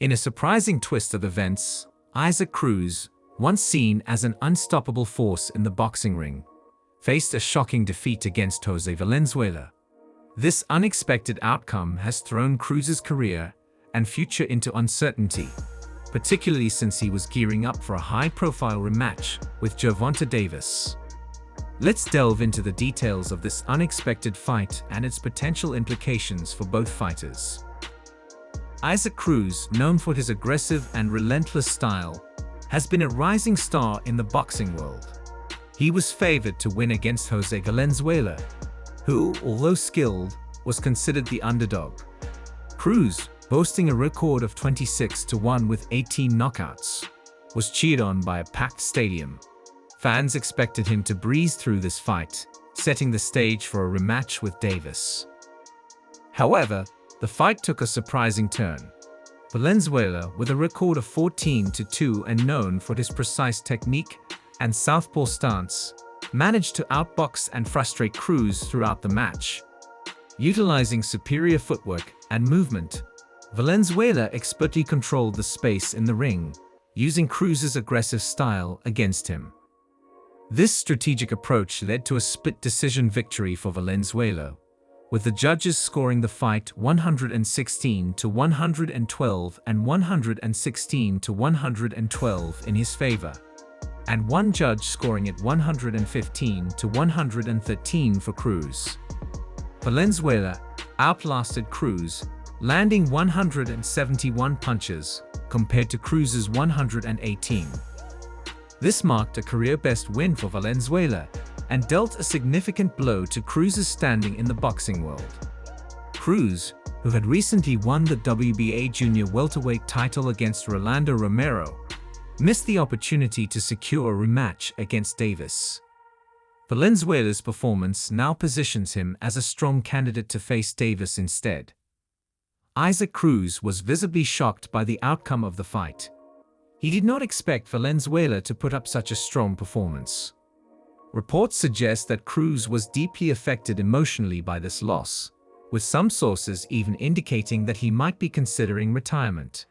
In a surprising twist of events, Isaac Cruz, once seen as an unstoppable force in the boxing ring, faced a shocking defeat against Jose Valenzuela. This unexpected outcome has thrown Cruz's career and future into uncertainty, particularly since he was gearing up for a high-profile rematch with Gervonta Davis. Let's delve into the details of this unexpected fight and its potential implications for both fighters. Isaac Cruz, known for his aggressive and relentless style, has been a rising star in the boxing world. He was favored to win against Jose Valenzuela, who, although skilled, was considered the underdog. Cruz, boasting a record of 26-1 with 18 knockouts, was cheered on by a packed stadium. Fans expected him to breeze through this fight, setting the stage for a rematch with Davis. However, the fight took a surprising turn. Valenzuela, with a record of 14-2 and known for his precise technique and southpaw stance, managed to outbox and frustrate Cruz throughout the match. Utilizing superior footwork and movement, Valenzuela expertly controlled the space in the ring, using Cruz's aggressive style against him. This strategic approach led to a split-decision victory for Valenzuela, with the judges scoring the fight 116-112 and 116-112 in his favor, and one judge scoring it 115-113 for Cruz. Valenzuela outlasted Cruz, landing 171 punches compared to Cruz's 118. This marked a career-best win for Valenzuela and dealt a significant blow to Cruz's standing in the boxing world. Cruz, who had recently won the WBA junior welterweight title against Rolando Romero, missed the opportunity to secure a rematch against Davis. Valenzuela's performance now positions him as a strong candidate to face Davis instead. Isaac Cruz was visibly shocked by the outcome of the fight. He did not expect Valenzuela to put up such a strong performance. Reports suggest that Cruz was deeply affected emotionally by this loss, with some sources even indicating that he might be considering retirement.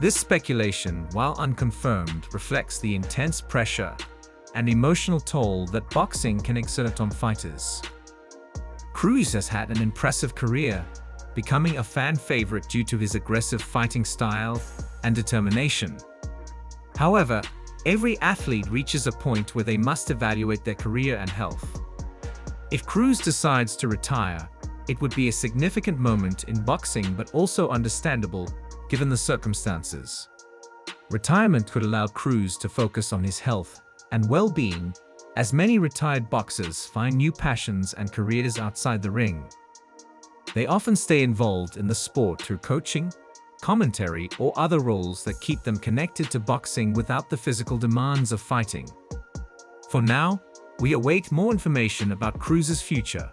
This speculation, while unconfirmed, reflects the intense pressure and emotional toll that boxing can exert on fighters. Cruz has had an impressive career, becoming a fan favorite due to his aggressive fighting style and determination. However, every athlete reaches a point where they must evaluate their career and health. If Cruz decides to retire, it would be a significant moment in boxing but also understandable given the circumstances. Retirement could allow Cruz to focus on his health and well-being, as many retired boxers find new passions and careers outside the ring. They often stay involved in the sport through coaching, commentary, or other roles that keep them connected to boxing without the physical demands of fighting. For now, we await more information about Cruz's future.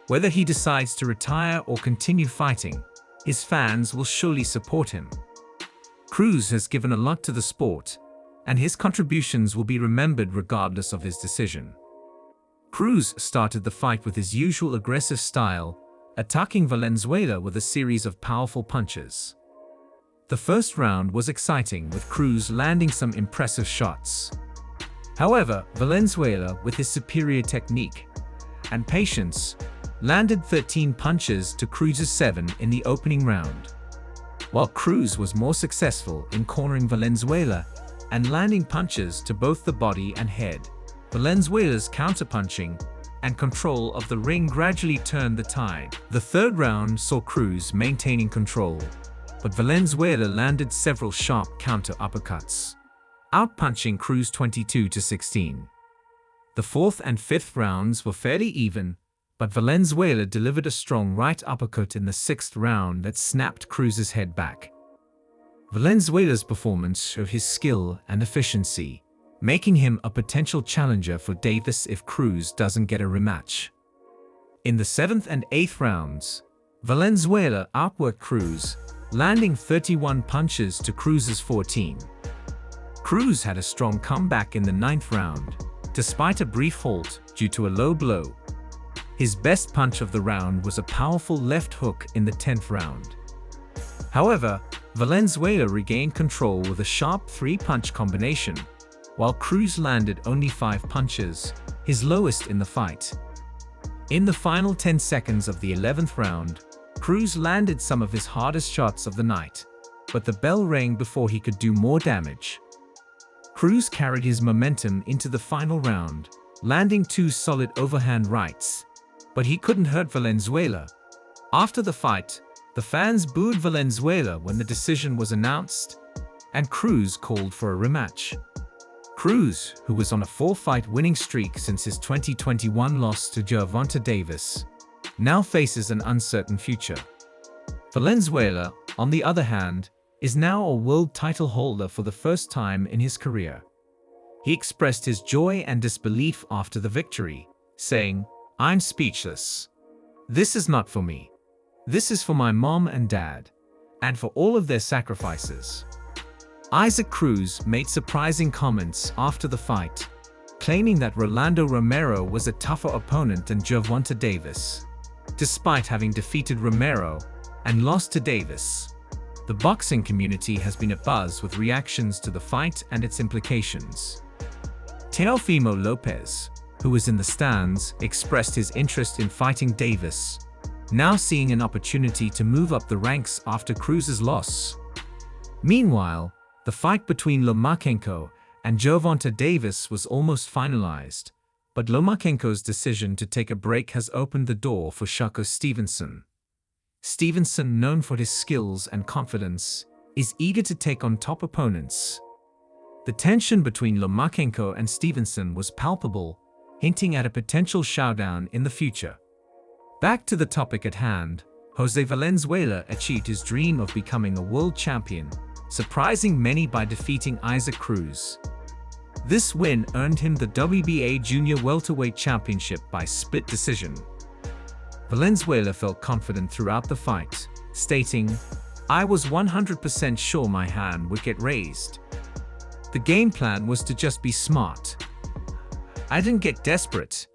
Whether he decides to retire or continue fighting, his fans will surely support him. Cruz has given a lot to the sport, and his contributions will be remembered regardless of his decision. Cruz started the fight with his usual aggressive style, attacking Valenzuela with a series of powerful punches. The first round was exciting, with Cruz landing some impressive shots. However, Valenzuela, with his superior technique and patience, landed 13 punches to Cruz's 7 in the opening round. While Cruz was more successful in cornering Valenzuela and landing punches to both the body and head, Valenzuela's counterpunching and control of the ring gradually turned the tide. The third round saw Cruz maintaining control, but Valenzuela landed several sharp counter uppercuts, outpunching Cruz 22-16. The fourth and fifth rounds were fairly even, but Valenzuela delivered a strong right uppercut in the sixth round that snapped Cruz's head back. Valenzuela's performance showed his skill and efficiency, making him a potential challenger for Davis if Cruz doesn't get a rematch. In the seventh and eighth rounds, Valenzuela outworked Cruz, landing 31 punches to Cruz's 14. Cruz had a strong comeback in the ninth round, despite a brief halt due to a low blow. His best punch of the round was a powerful left hook in the 10th round. However, Valenzuela regained control with a sharp 3-punch combination, while Cruz landed only 5 punches, his lowest in the fight. In the final 10 seconds of the 11th round, Cruz landed some of his hardest shots of the night, but the bell rang before he could do more damage. Cruz carried his momentum into the final round, landing 2 solid overhand rights, but he couldn't hurt Valenzuela. After the fight, the fans booed Valenzuela when the decision was announced, and Cruz called for a rematch. Cruz, who was on a 4-fight winning streak since his 2021 loss to Gervonta Davis, now faces an uncertain future. Valenzuela, on the other hand, is now a world title holder for the first time in his career. He expressed his joy and disbelief after the victory, saying, "I'm speechless. This is not for me. This is for my mom and dad, and for all of their sacrifices." Isaac Cruz made surprising comments after the fight, claiming that Rolando Romero was a tougher opponent than Gervonta Davis. Despite having defeated Romero and lost to Davis, the boxing community has been abuzz with reactions to the fight and its implications. Teofimo Lopez, who was in the stands, expressed his interest in fighting Davis, now seeing an opportunity to move up the ranks after Cruz's loss. Meanwhile, the fight between Lomachenko and Gervonta Davis was almost finalized, but Lomachenko's decision to take a break has opened the door for Shakur Stevenson. Stevenson, known for his skills and confidence, is eager to take on top opponents. The tension between Lomachenko and Stevenson was palpable, hinting at a potential showdown in the future. Back to the topic at hand, Jose Valenzuela achieved his dream of becoming a world champion, surprising many by defeating Isaac Cruz. This win earned him the WBA Junior Welterweight Championship by split decision. Valenzuela felt confident throughout the fight, stating, "I was 100% sure my hand would get raised. The game plan was to just be smart. I didn't get desperate.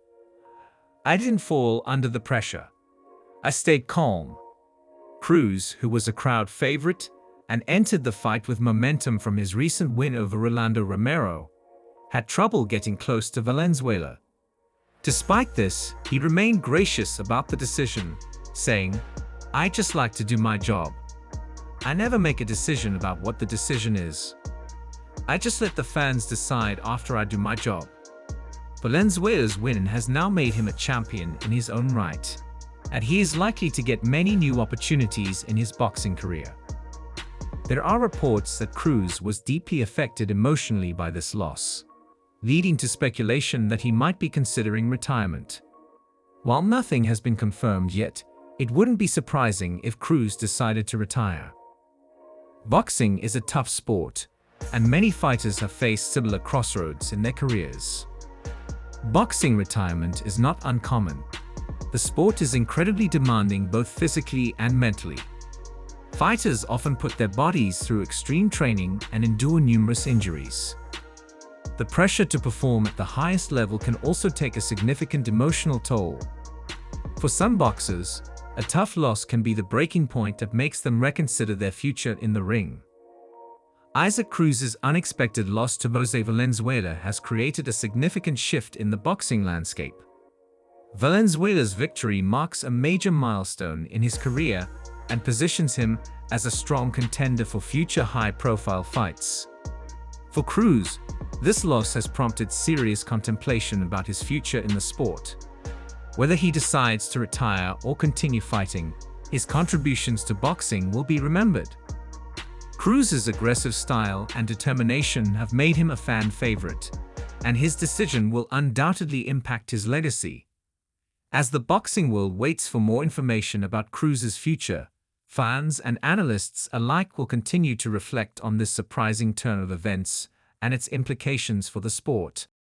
I didn't fall under the pressure. I stayed calm." Cruz, who was a crowd favorite and entered the fight with momentum from his recent win over Rolando Romero, had trouble getting close to Valenzuela. Despite this, he remained gracious about the decision, saying, "I just like to do my job. I never make a decision about what the decision is. I just let the fans decide after I do my job." Valenzuela's win has now made him a champion in his own right, and he is likely to get many new opportunities in his boxing career. There are reports that Cruz was deeply affected emotionally by this loss, leading to speculation that he might be considering retirement. While nothing has been confirmed yet, it wouldn't be surprising if Cruz decided to retire. Boxing is a tough sport, and many fighters have faced similar crossroads in their careers. Boxing retirement is not uncommon. The sport is incredibly demanding both physically and mentally. Fighters often put their bodies through extreme training and endure numerous injuries. The pressure to perform at the highest level can also take a significant emotional toll. For some boxers, a tough loss can be the breaking point that makes them reconsider their future in the ring. Isaac Cruz's unexpected loss to Jose Valenzuela has created a significant shift in the boxing landscape. Valenzuela's victory marks a major milestone in his career and positions him as a strong contender for future high-profile fights. For Cruz, this loss has prompted serious contemplation about his future in the sport. Whether he decides to retire or continue fighting, his contributions to boxing will be remembered. Cruz's aggressive style and determination have made him a fan favorite, and his decision will undoubtedly impact his legacy. As the boxing world waits for more information about Cruz's future, fans and analysts alike will continue to reflect on this surprising turn of events and its implications for the sport.